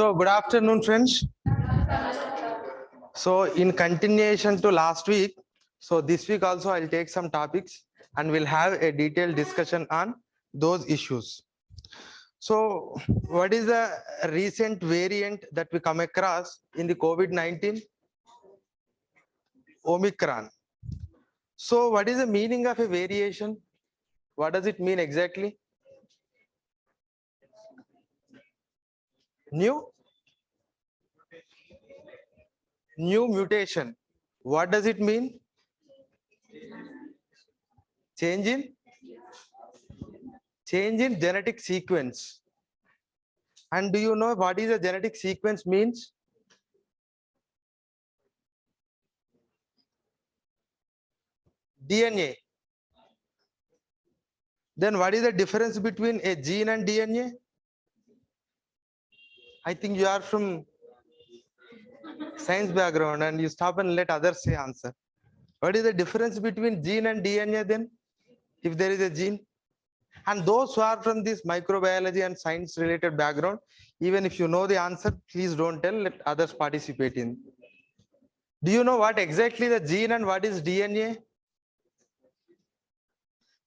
So good afternoon, friends. So in continuation to last week, so this week also I'll take some topics and we'll have a detailed discussion on those issues. So what is the recent variant that we come across in the COVID-19? Omicron. So what is the meaning of a variation? What does it mean exactly? New mutation. What does it mean? Change in genetic sequence. And do you know what is a genetic sequence means? DNA. Then what is the difference between a gene and DNA? I think you are from science background and you stop and let others say answer. What is the difference between gene and DNA then? If there is a gene. And those who are from this microbiology and science related background, even if you know the answer, please don't tell, let others participate in. Do you know what exactly the gene and what is DNA?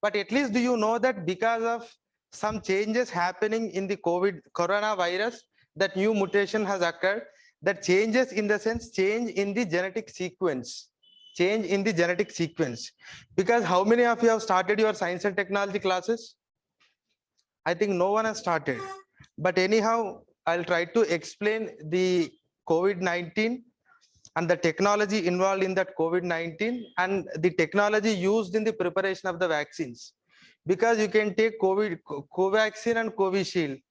But at least do you know that because of some changes happening in the coronavirus, that new mutation has occurred, that changes in the sense change in the genetic sequence. Change in the genetic sequence. Because how many of you have started your science and technology classes? I think no one has started. But anyhow, I'll try to explain the COVID-19 and the technology involved in that COVID-19 and the technology used in the preparation of the vaccines. Because you can take Covaxin and Covishield.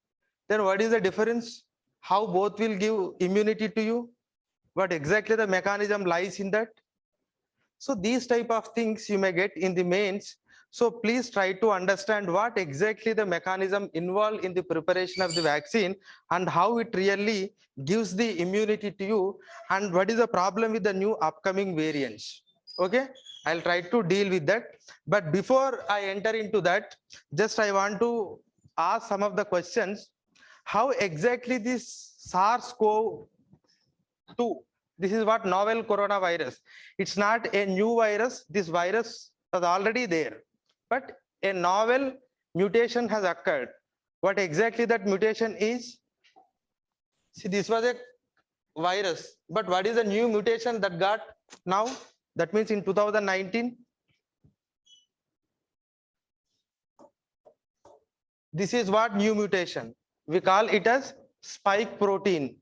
Then what is the difference? How both will give immunity to you? What exactly the mechanism lies in that? So these type of things you may get in the mains. So please try to understand what exactly the mechanism involved in the preparation of the vaccine and how it really gives the immunity to you and what is the problem with the new upcoming variants. Okay, I'll try to deal with that. But before I enter into that, just I want to ask some of the questions. How exactly this SARS-CoV-2, this is what novel coronavirus. It's not a new virus. This virus was already there, but a novel mutation has occurred. What exactly that mutation is? See, this was a virus, but what is the new mutation that got now? That means in 2019. This is what new mutation. We call it as spike protein.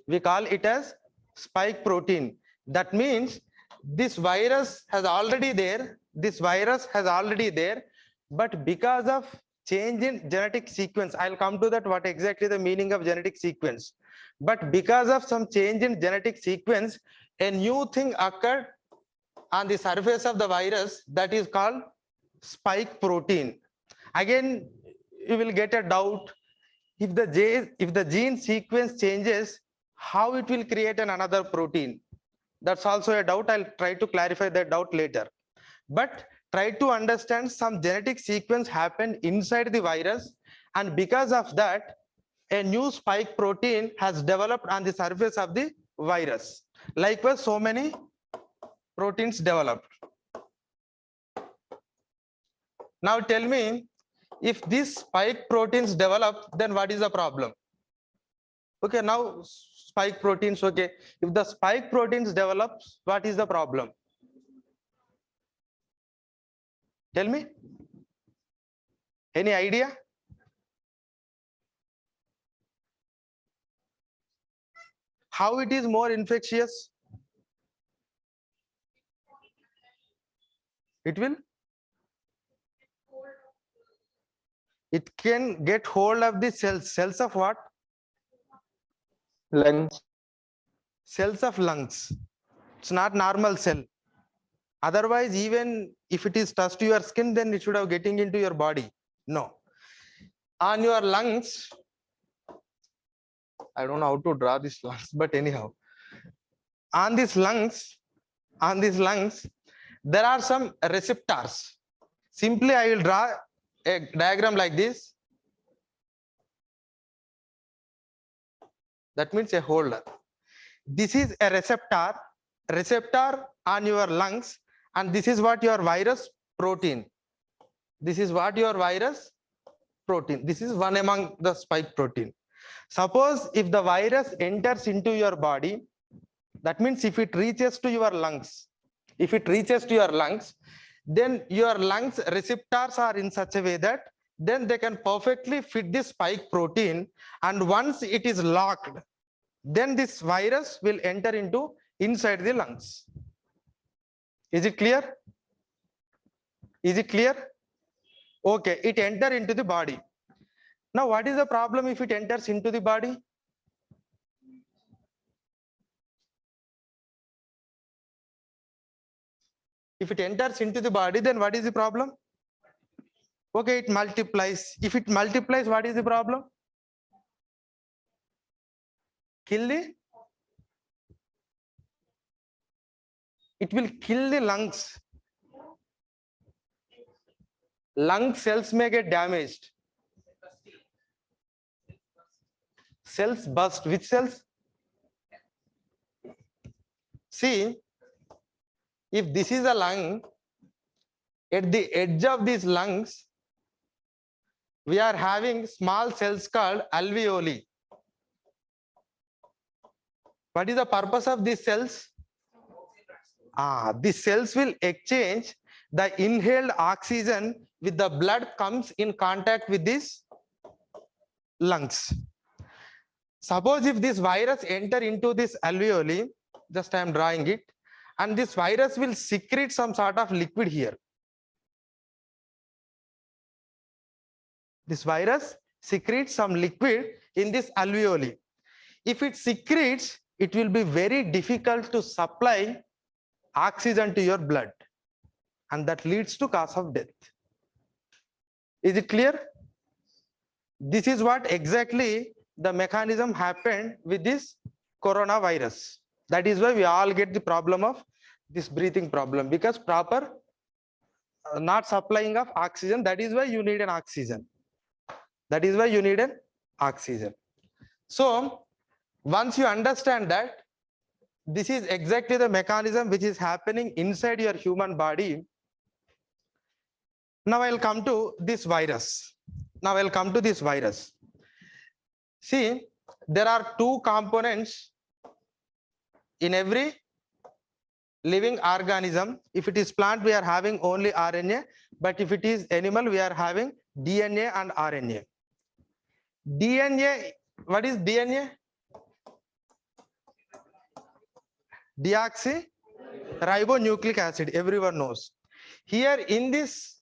We call it as spike protein. That means this virus has already there. This virus has already there, but because of change in genetic sequence, I'll come to that what exactly the meaning of genetic sequence. But because of some change in genetic sequence, a new thing occurred on the surface of the virus that is called spike protein. Again, you will get a doubt. If the gene sequence changes, how it will create another protein? That's also a doubt. I'll try to clarify that doubt later. But try to understand some genetic sequence happened inside the virus, and because of that, a new spike protein has developed on the surface of the virus. Likewise, so many proteins developed. Now tell me, if these spike proteins develop, then what is the problem? Okay, now spike proteins, okay. If the spike proteins develops, what is the problem? Tell me. Any idea? How it is more infectious? It can get hold of the cells. Cells of what? Lungs. Cells of lungs. It's not normal cell. Otherwise, even if it is touched to your skin, then it should have getting into your body. No. On your lungs, I don't know how to draw these lungs, but anyhow, on these lungs, there are some receptors. Simply, I will draw a diagram like this. That means a holder. This is a receptor on your lungs, and this is what your virus protein. This is what your virus protein. This is one among the spike protein. Suppose if the virus enters into your body, that means if it reaches to your lungs, then your lungs receptors are in such a way that then they can perfectly fit this spike protein, and once it is locked, then this virus will enter into inside the lungs. Is it clear? Is it clear? Okay, it enter into the body. Now what is the problem if it enters into the body? If it enters into the body, then what is the problem? Okay, it multiplies. If it multiplies, what is the problem? Kill the? It will kill the lungs. Lung cells may get damaged. Cells burst. Which cells? See, if this is a lung, at the edge of these lungs, we are having small cells called alveoli. What is the purpose of these cells? These cells will exchange the inhaled oxygen with the blood comes in contact with these lungs. Suppose if this virus enter into this alveoli, just I am drawing it, and this virus will secrete some sort of liquid here. This virus secretes some liquid in this alveoli. If it secretes, it will be very difficult to supply oxygen to your blood, and that leads to cause of death. Is it clear? This is what exactly the mechanism happened with this coronavirus. That is why we all get the problem of this breathing problem, because proper not supplying of oxygen. That is why you need an oxygen. That is why you need an oxygen. So once you understand that this is exactly the mechanism which is happening inside your human body, now I'll come to this virus. See, there are two components in every living organism. If it is plant, we are having only RNA, but if it is animal, we are having DNA and RNA. DNA, what is DNA? Deoxyribonucleic acid, everyone knows. Here in this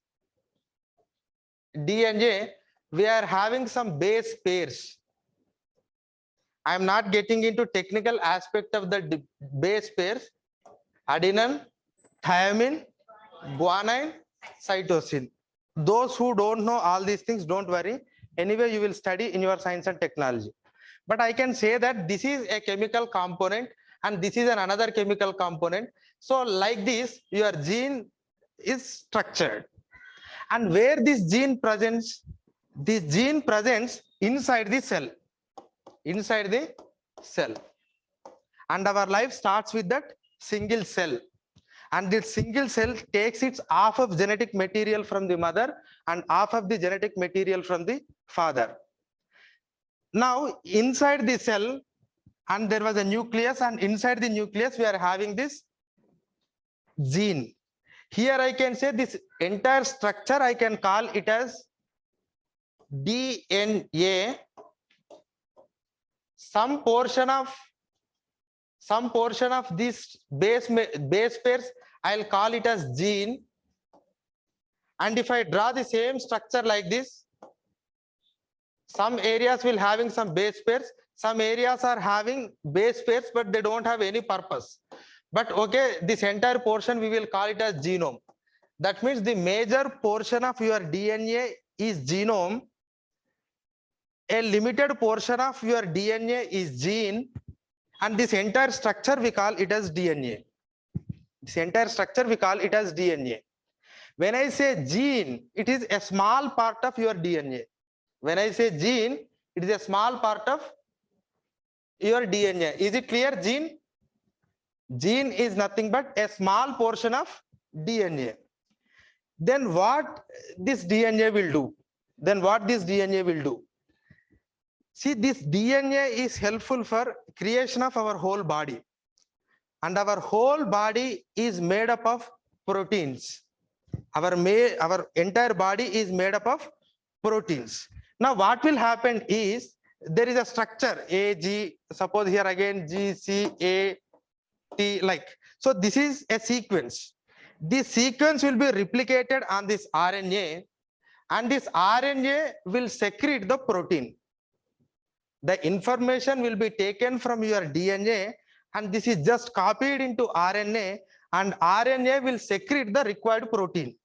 DNA, we are having some base pairs. I am not getting into technical aspect of the base pairs. Adenine, thymine, guanine, cytosine. Those who don't know all these things, don't worry. Anyway, you will study in your science and technology. But I can say that this is a chemical component and this is another chemical component. So like this, your gene is structured. And where this gene presents inside the cell. And our life starts with that single cell. And this single cell takes its half of genetic material from the mother and half of the genetic material from the father. Now inside the cell, and there was a nucleus, and inside the nucleus we are having this gene. Here I can say this entire structure, I can call it as DNA. Some portion of this base pairs, I'll call it as gene. And if I draw the same structure like this, some areas will having some base pairs, some areas are having base pairs, but they don't have any purpose. But okay, this entire portion we will call it as genome. That means the major portion of your DNA is genome. A limited portion of your DNA is gene, and this entire structure we call it as DNA. When I say gene, it is a small part of your DNA. When I say gene, it is a small part of your DNA. Is it clear? Gene is nothing but a small portion of DNA. Then what this DNA will do? See, this DNA is helpful for creation of our whole body. And our whole body is made up of proteins. Our entire body is made up of proteins. Now what will happen is, there is a structure A, G, suppose here again G, C, A, T, like. So this is a sequence. This sequence will be replicated on this RNA, and this RNA will secrete the protein. The information will be taken from your DNA, and this is just copied into RNA, and RNA will secrete the required protein.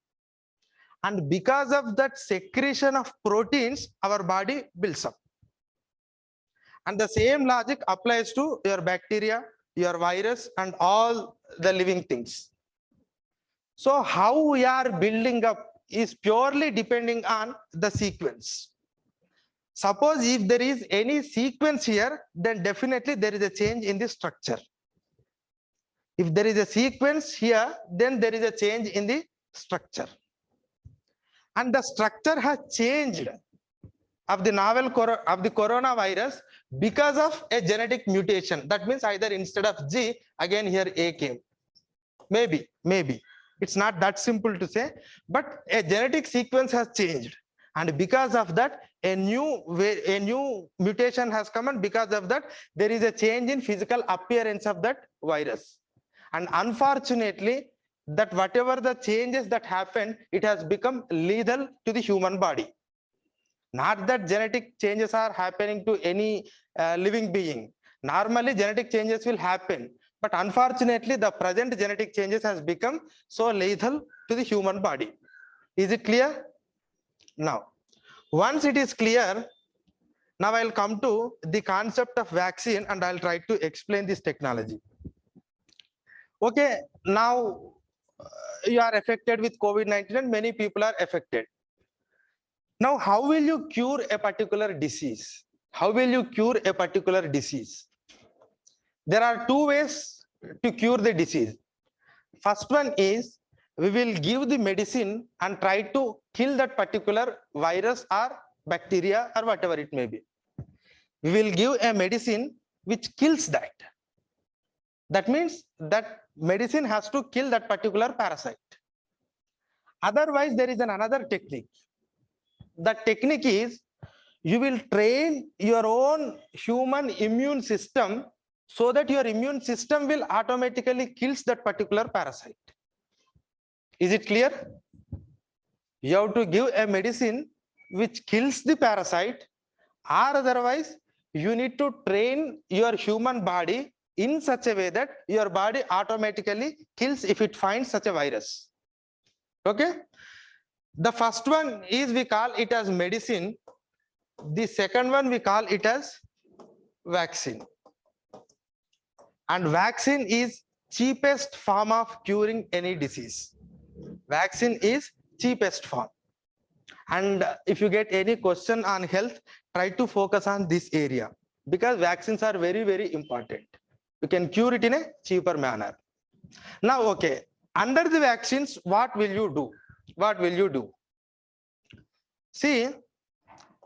And because of that secretion of proteins, our body builds up. And the same logic applies to your bacteria, your virus, and all the living things. So how we are building up is purely depending on the sequence. Suppose if there is any sequence here, then definitely there is a change in the structure. If there is a sequence here, then there is a change in the structure. And the structure has changed of the novel of the coronavirus because of a genetic mutation. That means either instead of G, again here A came. Maybe. It's not that simple to say, but a genetic sequence has changed. And because of that, a new mutation has come, and because of that, there is a change in physical appearance of that virus. And unfortunately, that whatever the changes that happened, it has become lethal to the human body. Not that genetic changes are happening to any living being. Normally, genetic changes will happen, but unfortunately, the present genetic changes has become so lethal to the human body. Is it clear? Now, once it is clear, now I'll come to the concept of vaccine, and I'll try to explain this technology. Okay, now you are affected with COVID-19, and many people are affected. Now, how will you cure a particular disease? There are two ways to cure the disease. First one is, we will give the medicine and try to kill that particular virus or bacteria or whatever it may be. We will give a medicine which kills that. That means that medicine has to kill that particular parasite. Otherwise, there is another technique. The technique is, you will train your own human immune system so that your immune system will automatically kills that particular parasite. Is it clear? You have to give a medicine which kills the parasite, or otherwise you need to train your human body in such a way that your body automatically kills if it finds such a virus. Okay? The first one is, we call it as medicine. The second one we call it as vaccine. And vaccine is cheapest form of curing any disease. Vaccine is cheapest form. And if you get any question on health, try to focus on this area, because vaccines are very, very important. You can cure it in a cheaper manner. Now, okay, under the vaccines, what will you do? See,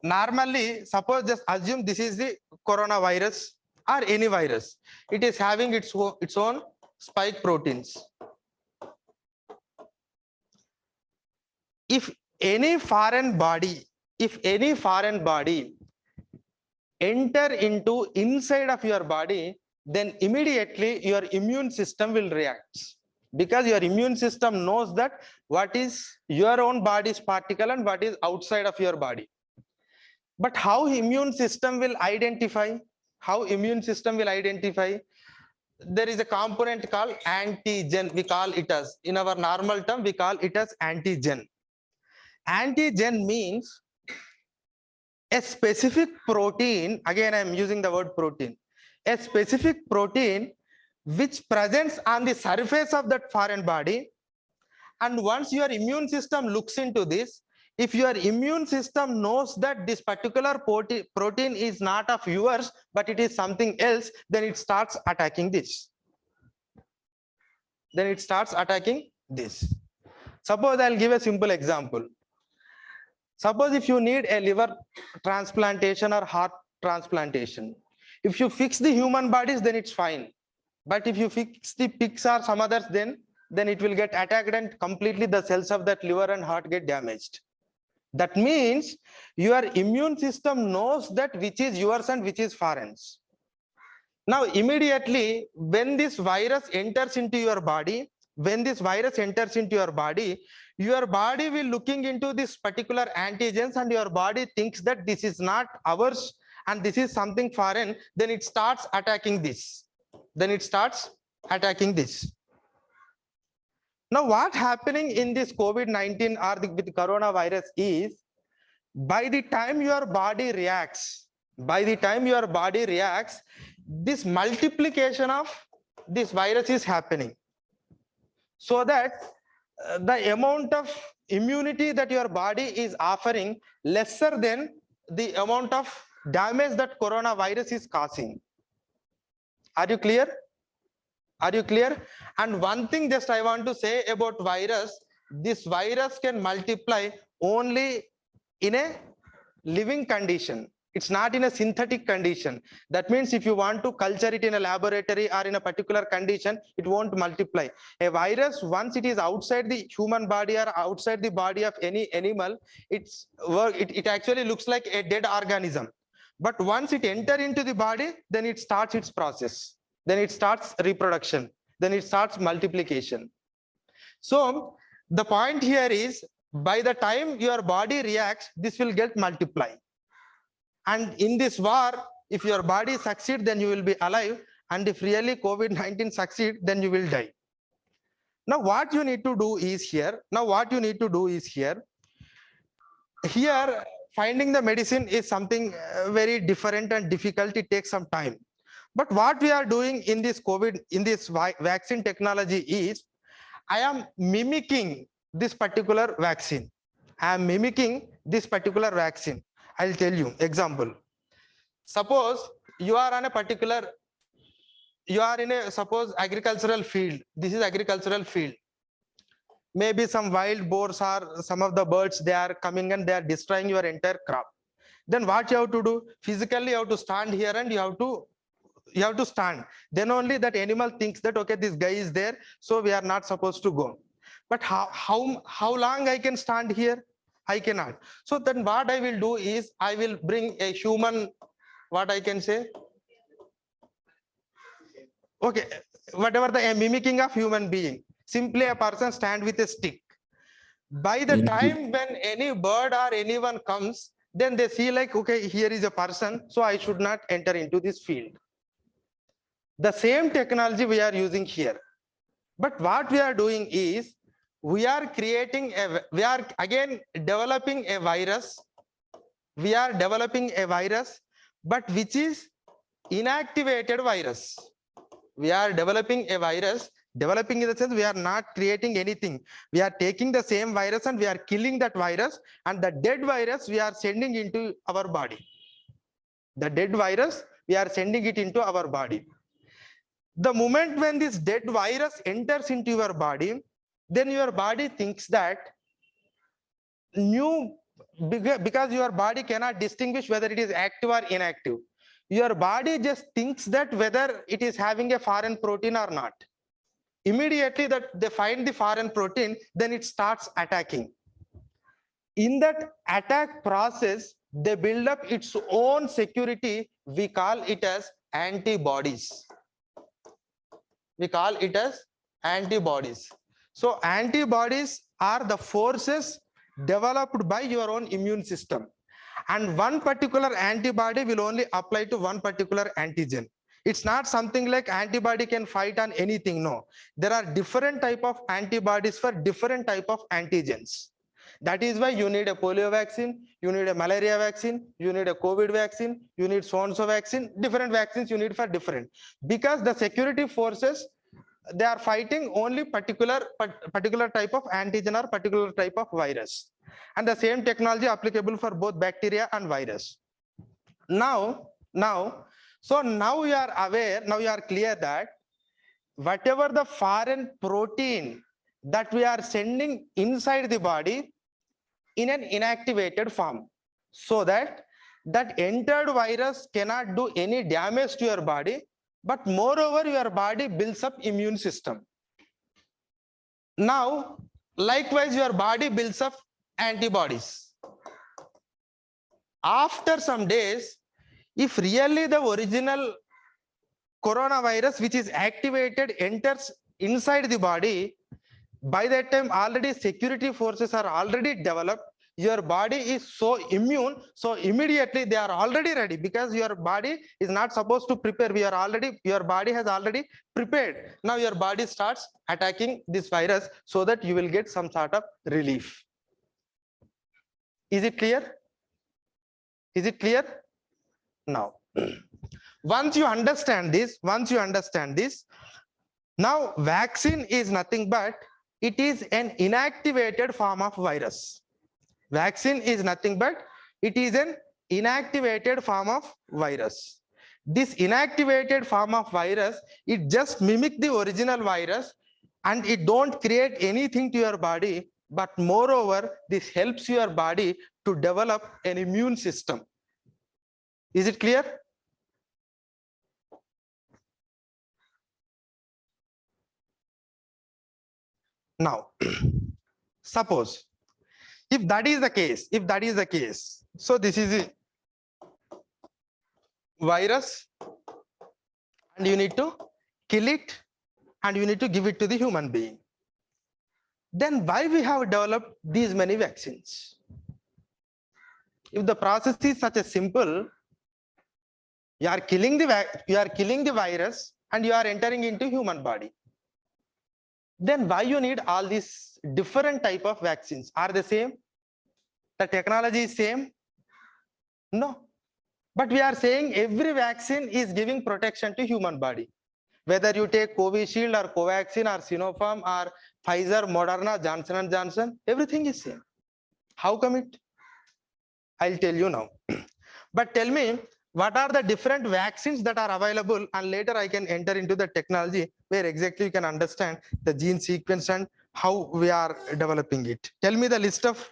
normally, suppose just assume this is the coronavirus or any virus. It is having its own spike proteins. If any foreign body enter into inside of your body, then immediately your immune system will react, because your immune system knows that what is your own body's particle and what is outside of your body. But how immune system will identify? There is a component called antigen. We call it as, in our normal term, we call it as antigen. Antigen means a specific protein. Again, I am using the word protein. A specific protein which presents on the surface of that foreign body, and once your immune system looks into this, If your immune system knows that this particular protein is not of yours, but it is something else, then it starts attacking this. Then it starts attacking this. Suppose I'll give a simple example. Suppose if you need a liver transplantation or heart transplantation, if you fix the human bodies, then it's fine. But if you fix the pigs or some others, then it will get attacked and completely the cells of that liver and heart get damaged. That means your immune system knows that which is yours and which is foreign. Now, immediately, when this virus enters into your body, your body will looking into this particular antigens and your body thinks that this is not ours and this is something foreign, then it starts attacking this. Now, what happening in this COVID-19 or with coronavirus is, by the time your body reacts, this multiplication of this virus is happening, so that the amount of immunity that your body is offering lesser than the amount of damage that coronavirus is causing. Are you clear? And one thing just I want to say about virus, this virus can multiply only in a living condition. It's not in a synthetic condition. That means if you want to culture it in a laboratory or in a particular condition, it won't multiply. A virus, once it is outside the human body or outside the body of any animal, it actually looks like a dead organism. But once it enter into the body, then it starts its process. Then it starts reproduction. Then it starts multiplication. So the point here is, by the time your body reacts, this will get multiplied. And in this war, if your body succeeds, then you will be alive. And if really COVID-19 succeeds, then you will die. Now, what you need to do is here. Here, finding the medicine is something very different and difficult. It takes some time. But what we are doing in this vaccine technology is, I am mimicking this particular vaccine. I'll tell you example. Suppose you are in a suppose agricultural field. This is agricultural field. Maybe some wild boars or some of the birds, they are coming and they are destroying your entire crop. Then what you have to do? Physically, you have to stand here and you have to stand. Then only that animal thinks that, okay, this guy is there, so we are not supposed to go. But how long I can stand here? I cannot. So then what I will do is, I will bring a human, what I can say? Okay, whatever the mimicking of human being. Simply a person stand with a stick. By the time when any bird or anyone comes, then they see like, okay, here is a person, so I should not enter into this field. The same technology we are using here. But what we are doing is, we are again developing a virus. But which is inactivated virus. We are developing a virus. Developing in the sense, we are not creating anything. We are taking the same virus and we are killing that virus, and the dead virus we are sending into our body. The dead virus, we are sending it into our body. The moment when this dead virus enters into your body, then your body thinks that because your body cannot distinguish whether it is active or inactive. Your body just thinks that whether it is having a foreign protein or not. Immediately that they find the foreign protein, then it starts attacking. In that attack process, they build up its own security. We call it as antibodies. So antibodies are the forces developed by your own immune system. And one particular antibody will only apply to one particular antigen. It's not something like antibody can fight on anything. No, there are different type of antibodies for different type of antigens. That is why you need a polio vaccine, you need a malaria vaccine, you need a COVID vaccine, you need so-and-so vaccine, different vaccines you need for different. Because the security forces, they are fighting only particular type of antigen or particular type of virus. and the same technology applicable for both bacteria and virus. Now you are aware, now you are clear that whatever the foreign protein that we are sending inside the body in an inactivated form, so that entered virus cannot do any damage to your body, but moreover your body builds up immune system. Now likewise your body builds up antibodies. After some days, if really the original coronavirus which is activated enters inside the body, by that time already security forces are already developed, your body is so immune, so immediately they are already ready, because your body is not supposed to prepare, your body has already prepared. Now your body starts attacking this virus so that you will get some sort of relief. Is it clear? Is it clear? Now once you understand this, now vaccine is nothing but it is an inactivated form of virus. Vaccine is nothing but it is an inactivated form of virus. This inactivated form of virus, it just mimic the original virus and it don't create anything to your body, but moreover this helps your body to develop an immune system. Is it clear? Now suppose if that is the case, so this is a virus and you need to kill it and you need to give it to the human being. Then why we have developed these many vaccines? If the process is such a simple, you are killing the virus and you are entering into human body, then why you need all these different type of vaccines? Are they same? The technology is same? No. But we are saying every vaccine is giving protection to human body. Whether you take Covishield or Covaxin or Sinopharm or Pfizer, Moderna, Johnson & Johnson, everything is same. How come it? I'll tell you now. But tell me, what are the different vaccines that are available, and later I can enter into the technology where exactly you can understand the gene sequence and how we are developing it. Tell me the list of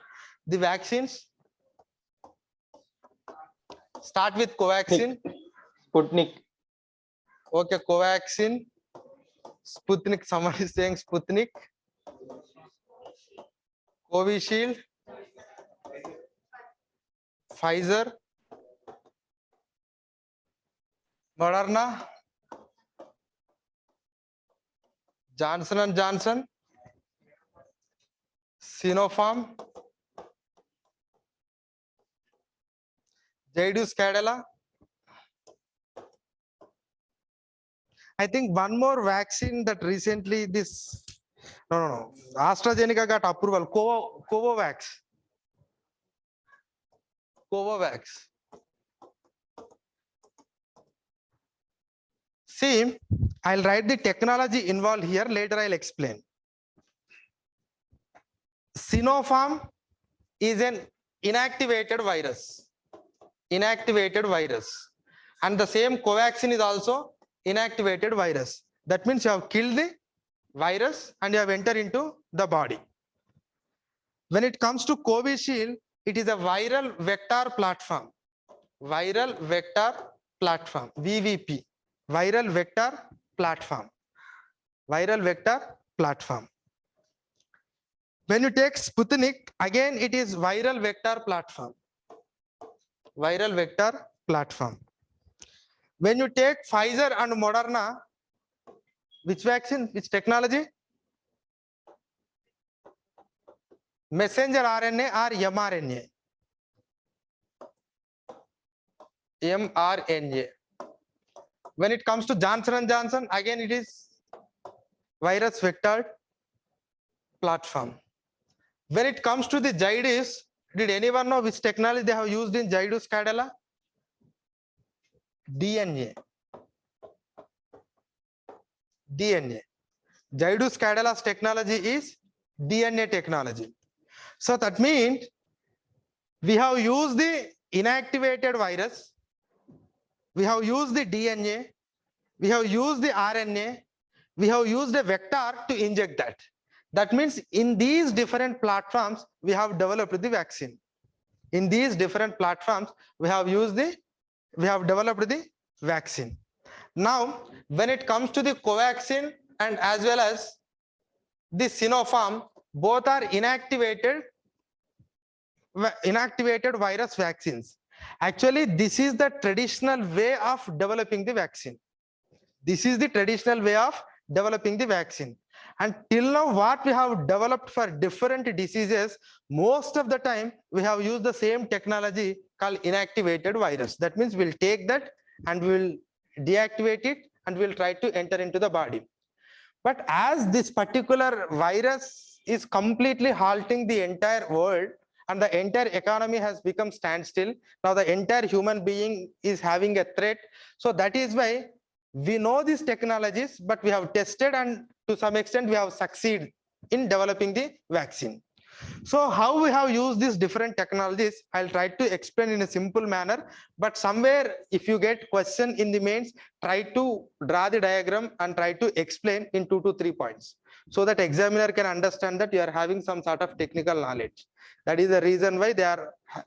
the vaccines. Start with Covaxin. Sputnik. Okay, Covaxin. Sputnik, someone is saying Sputnik. Covishield. Pfizer. Moderna. Johnson & Johnson. Sinopharm. Zydus Cadila. I think one more vaccine that recently no. AstraZeneca got approval. Covovax. See, I'll write the technology involved here. Later I'll explain. Sinopharm is an inactivated virus. And the same Covaxin is also inactivated virus. That means you have killed the virus and you have entered into the body. When it comes to Covishield, it is a viral vector platform. VVP. Viral vector platform. When you take Sputnik, again it is viral vector platform. When you take Pfizer and Moderna, which vaccine, which technology? Messenger RNA or mRNA. When it comes to Johnson & Johnson, again it is virus vector platform. When it comes to the Zydus, did anyone know which technology they have used in Zydus Cadila? DNA. Zydus Cadila's technology is DNA technology. So that means We have used the inactivated virus, we have used the DNA, we have used the RNA, we have used a vector to inject that. That means in these different platforms, we have developed the vaccine. In these different platforms, we have developed the vaccine. Now, when it comes to the Covaxin and as well as the Sinopharm, both are inactivated virus vaccines. Actually, this is the traditional way of developing the vaccine. This is the traditional way of developing the vaccine. And till now, what we have developed for different diseases, most of the time we have used the same technology called inactivated virus. That means we'll take that and we'll deactivate it and we'll try to enter into the body. But as this particular virus is completely halting the entire world and the entire economy has become standstill, now the entire human being is having a threat. So that is why we know these technologies, but we have tested and to some extent we have succeeded in developing the vaccine. So how we have used these different technologies, I'll try to explain in a simple manner, but somewhere if you get question in the mains, try to draw the diagram and try to explain in 2 to 3 points so that examiner can understand that you are having some sort of technical knowledge. That is the reason why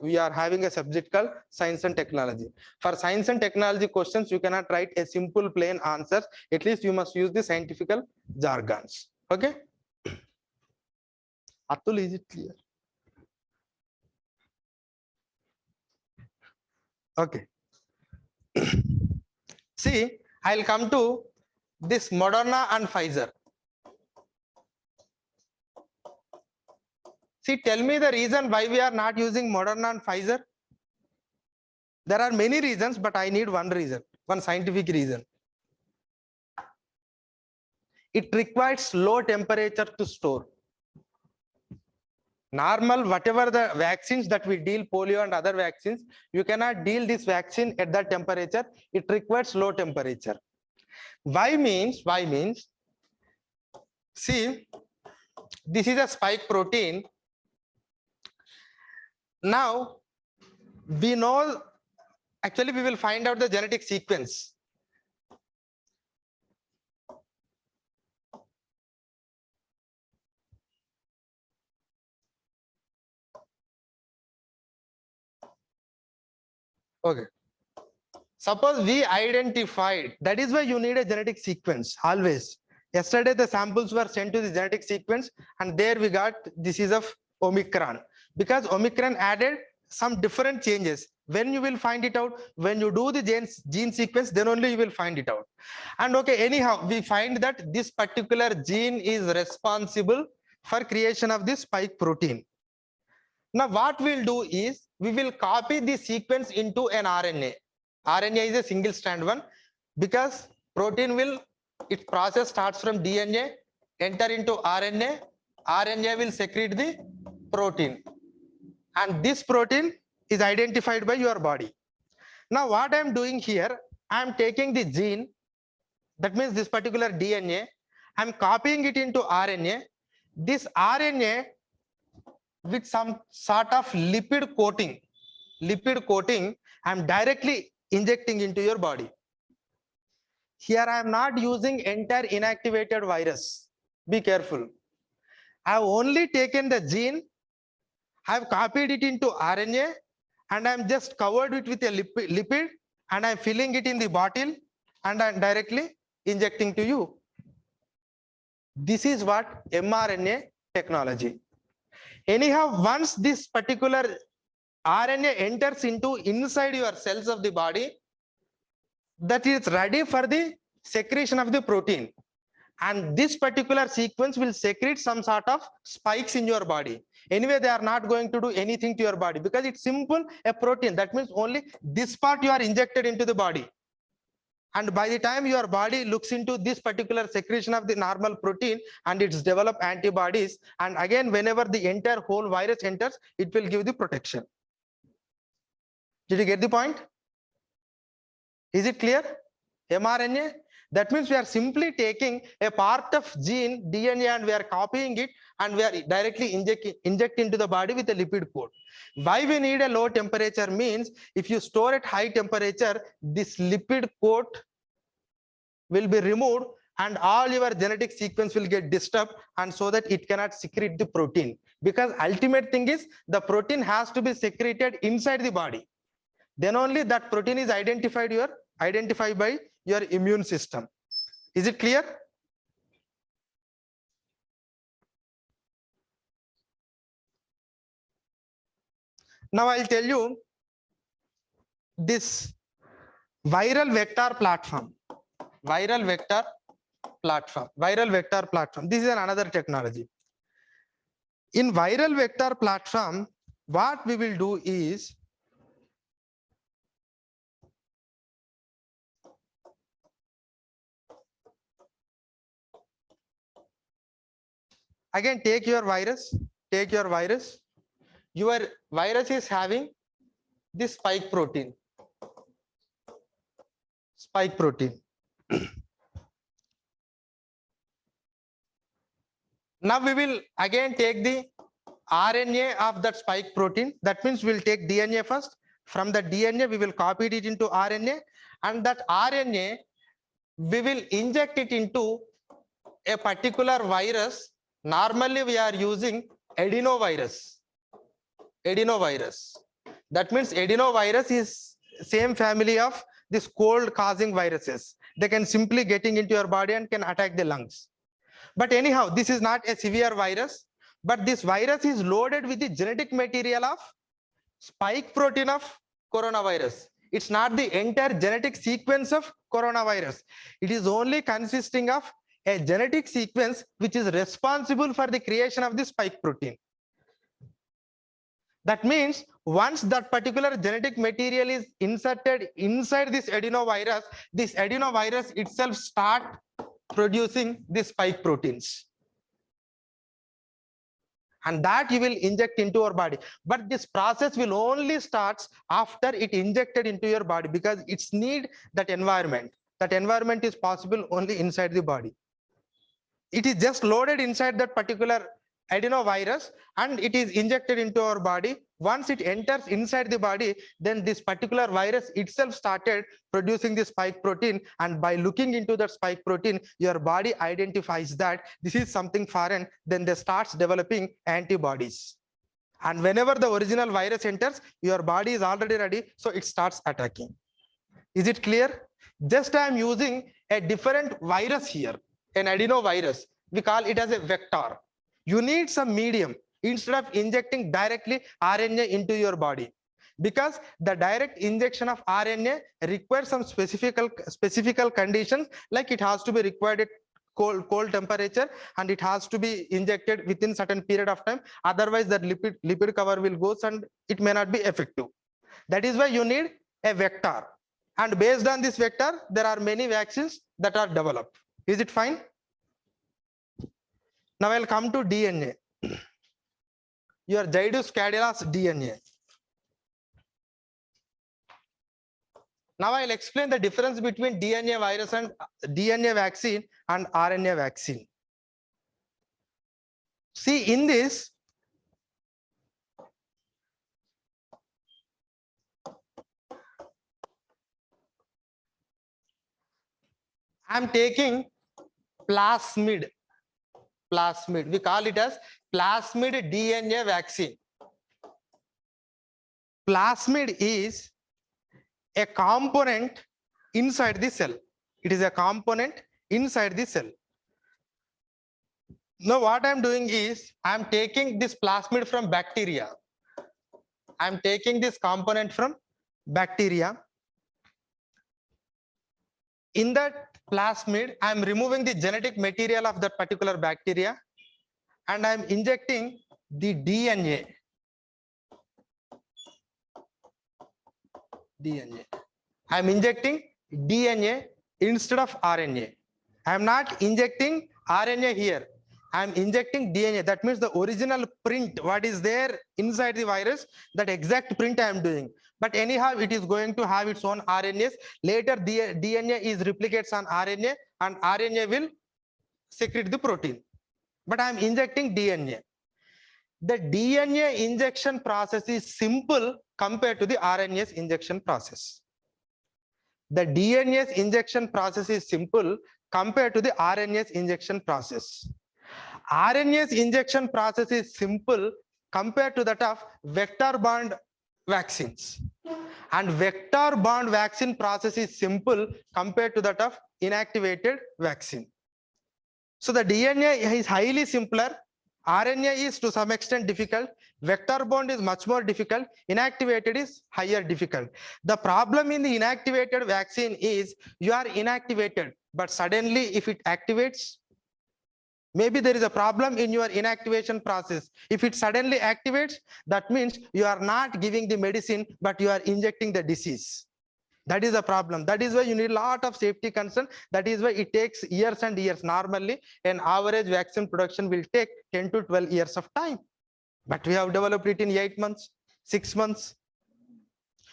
we are having a subject called science and technology. For science and technology questions, you cannot write a simple plain answer. At least you must use the scientific jargons. Okay. Atul, is it clear? Okay. See, I'll come to this Moderna and Pfizer. See, tell me the reason why we are not using Moderna and Pfizer. There are many reasons, but I need one reason, one scientific reason. It requires low temperature to store. Normal, whatever the vaccines that we deal, polio and other vaccines, you cannot deal this vaccine at that temperature. It requires low temperature. Why means, see, this is a spike protein. Now, we know, actually we will find out the genetic sequence. Okay. Suppose we identified, that is why you need a genetic sequence always. Yesterday, the samples were sent to the genetic sequence and there we got disease of Omicron because Omicron added some different changes. When you will find it out, when you do the gene sequence, then only you will find it out. And okay, anyhow, we find that this particular gene is responsible for creation of this spike protein. Now, what we'll do is we will copy the sequence into an RNA. RNA is a single strand one because protein will, its process starts from DNA, enter into RNA. RNA will secrete the protein. And this protein is identified by your body. Now, what I'm doing here, I'm taking the gene, that means this particular DNA, I'm copying it into RNA. This RNA with some sort of lipid coating, I'm directly injecting into your body. Here I am not using entire inactivated virus. Be careful. I have only taken the gene, I have copied it into RNA, and I'm just covered it with a lipid, and I'm filling it in the bottle, and I'm directly injecting to you. This is what mRNA technology. Anyhow, once this particular RNA enters into inside your cells of the body, that is ready for the secretion of the protein. And this particular sequence will secrete some sort of spikes in your body. Anyway, they are not going to do anything to your body because it's simple, a protein. That means only this part you are injected into the body. And by the time your body looks into this particular secretion of the normal protein and it's developed antibodies, and again, whenever the entire whole virus enters, it will give the protection. Did you get the point? Is it clear? mRNA. That means we are simply taking a part of gene DNA and we are copying it and we are directly inject into the body with a lipid coat. Why we need a low temperature means if you store at high temperature, this lipid coat will be removed and all your genetic sequence will get disturbed, and so that it cannot secrete the protein, because ultimate thing is the protein has to be secreted inside the body. Then only that protein is identified by your immune system. Is it clear? Now I'll tell you this viral vector platform. Viral vector platform. This is another technology. In viral vector platform, what we will do is again take your virus. Your virus is having this spike protein. Now we will again take the RNA of that spike protein. That means we'll take DNA first. From the DNA, we will copy it into RNA, and that RNA, we will inject it into a particular virus. Normally, we are using adenovirus. That means adenovirus is same family of this cold causing viruses. They can simply getting into your body and can attack the lungs. But anyhow, this is not a severe virus, but this virus is loaded with the genetic material of spike protein of coronavirus. It's not the entire genetic sequence of coronavirus. It is only consisting of a genetic sequence which is responsible for the creation of the spike protein. That means once that particular genetic material is inserted inside this adenovirus itself start producing the spike proteins, and that you will inject into your body. But this process will only starts after it injected into your body, because it's need that environment. That environment is possible only inside the body. It is just loaded inside that particular adenovirus and it is injected into our body. Once it enters inside the body, then this particular virus itself started producing the spike protein, and by looking into that spike protein, your body identifies that this is something foreign, then they starts developing antibodies. And whenever the original virus enters, your body is already ready, so it starts attacking. Is it clear? Just I am using a different virus here, an adenovirus. We call it as a vector. You need some medium instead of injecting directly RNA into your body, because the direct injection of RNA requires some specific conditions, like it has to be required at cold temperature and it has to be injected within certain period of time. Otherwise, that lipid cover will go and it may not be effective. That is why you need a vector. And based on this vector, there are many vaccines that are developed. Is it fine? Now I'll come to DNA. Your Zaidus Cadilla's DNA. Now I'll explain the difference between DNA virus and DNA vaccine and RNA vaccine. See, in this, I'm taking plasmid. We call it as plasmid DNA vaccine. Plasmid is a component inside the cell. It is a component inside the cell. Now what I'm doing is I'm taking this plasmid from bacteria. I'm taking this component from bacteria. In that plasmid, I'm removing the genetic material of that particular bacteria and I'm injecting the DNA. I'm injecting DNA instead of RNA. I'm not injecting RNA here. I'm injecting DNA. That means the original print, what is there inside the virus, that exact print I am doing. But anyhow, it is going to have its own RNAs. Later, the DNA is replicates on RNA, and RNA will secrete the protein. But I'm injecting DNA. The DNA injection process is simple compared to the RNA's injection process. The DNA's injection process is simple compared to the RNA's injection process. RNA's injection process is simple compared to that of vector-borne vaccines. And vector-borne vaccine process is simple compared to that of inactivated vaccine. So the DNA is highly simpler. RNA is to some extent difficult. Vector-borne is much more difficult. Inactivated is higher difficult. The problem in the inactivated vaccine is you are inactivated, but suddenly if it activates, maybe there is a problem in your inactivation process. If it suddenly activates, that means you are not giving the medicine, but you are injecting the disease. That is a problem. That is why you need a lot of safety concern. That is why it takes years and years. Normally, an average vaccine production will take 10 to 12 years of time. But we have developed it in 8 months, 6 months.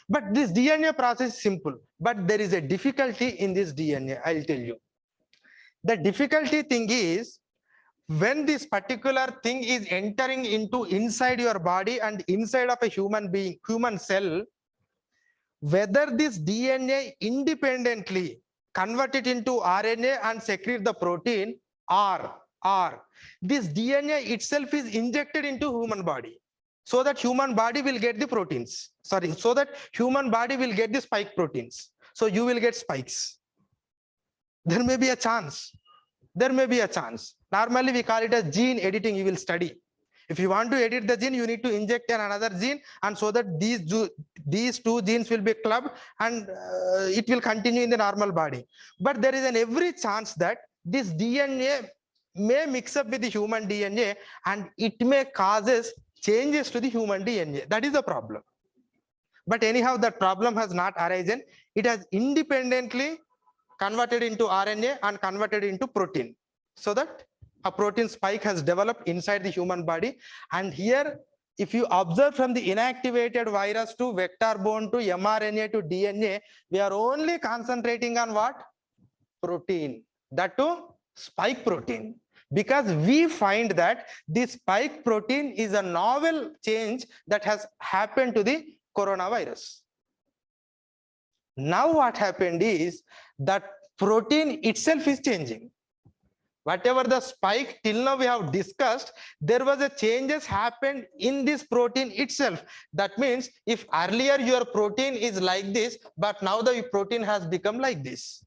But this DNA process is simple. But there is a difficulty in this DNA, I'll tell you. The difficulty thing is, when this particular thing is entering into inside your body and inside of a human being, human cell, whether this DNA independently convert it into RNA and secrete the protein, or this DNA itself is injected into human body, so that human body will get the proteins. Sorry, so that human body will get the spike proteins. So you will get spikes. There may be a chance. There may be a chance. Normally we call it as gene editing. You will study. If you want to edit the gene, you need to inject another gene, and so that these two genes will be clubbed, and it will continue in the normal body. But there is an every chance that this DNA may mix up with the human DNA, and it may causes changes to the human DNA. That is the problem. But anyhow, that problem has not arisen. It has independently converted into RNA and converted into protein, so that a protein spike has developed inside the human body. And here, if you observe from the inactivated virus to vector-borne to mRNA to DNA, we are only concentrating on what? Protein. That too, spike protein. Because we find that this spike protein is a novel change that has happened to the coronavirus. Now what happened is that protein itself is changing. Whatever the spike till now we have discussed, there was a changes happened in this protein itself. That means if earlier your protein is like this, but now the protein has become like this,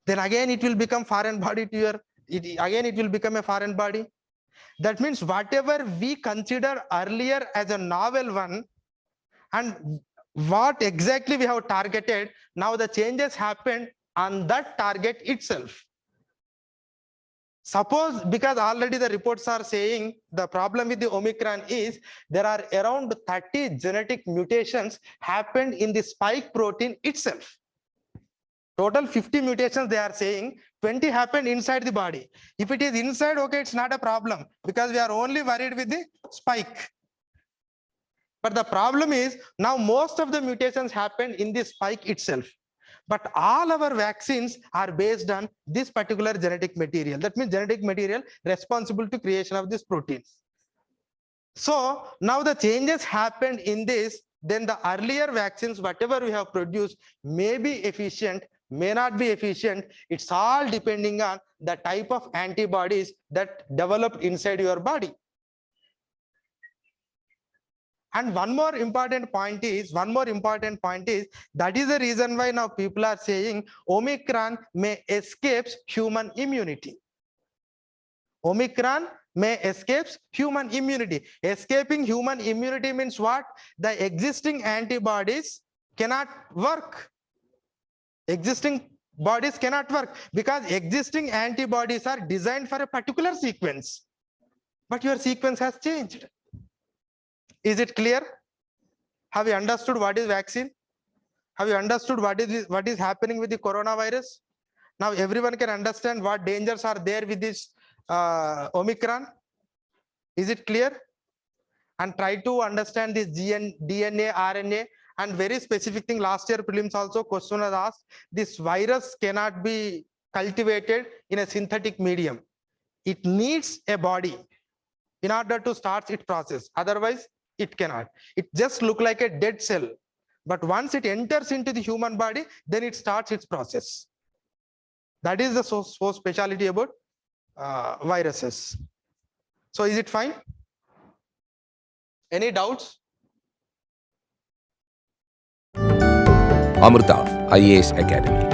then again it will become foreign body to your, again it will become a foreign body. That means whatever we consider earlier as a novel one, and what exactly we have targeted, now the changes happened on that target itself. Suppose, because already the reports are saying the problem with the Omicron is there are around 30 genetic mutations happened in the spike protein itself. Total 50 mutations they are saying, 20 happened inside the body. If it is inside, okay, it's not a problem, because we are only worried with the spike. But the problem is now most of the mutations happened in the spike itself. But all our vaccines are based on this particular genetic material. That means genetic material responsible to creation of these proteins. So now the changes happened in this, then the earlier vaccines, whatever we have produced, may be efficient, may not be efficient. It's all depending on the type of antibodies that developed inside your body. And one more important point is, that is the reason why now people are saying Omicron may escape human immunity. Omicron may escape human immunity. Escaping human immunity means what? The existing antibodies cannot work. Existing bodies cannot work because existing antibodies are designed for a particular sequence. But your sequence has changed. Is it clear? Have you understood what is vaccine? Have you understood what is happening with the coronavirus? Now everyone can understand what dangers are there with this Omicron? Is it clear? And try to understand this DNA, RNA, and very specific thing. Last year prelims also question was asked. This virus cannot be cultivated in a synthetic medium. It needs a body in order to start its process. Otherwise, it cannot. It just look like a dead cell. But once it enters into the human body, then it starts its process. That is the so speciality about viruses. So is it fine? Any doubts? Amrita IAS Academy.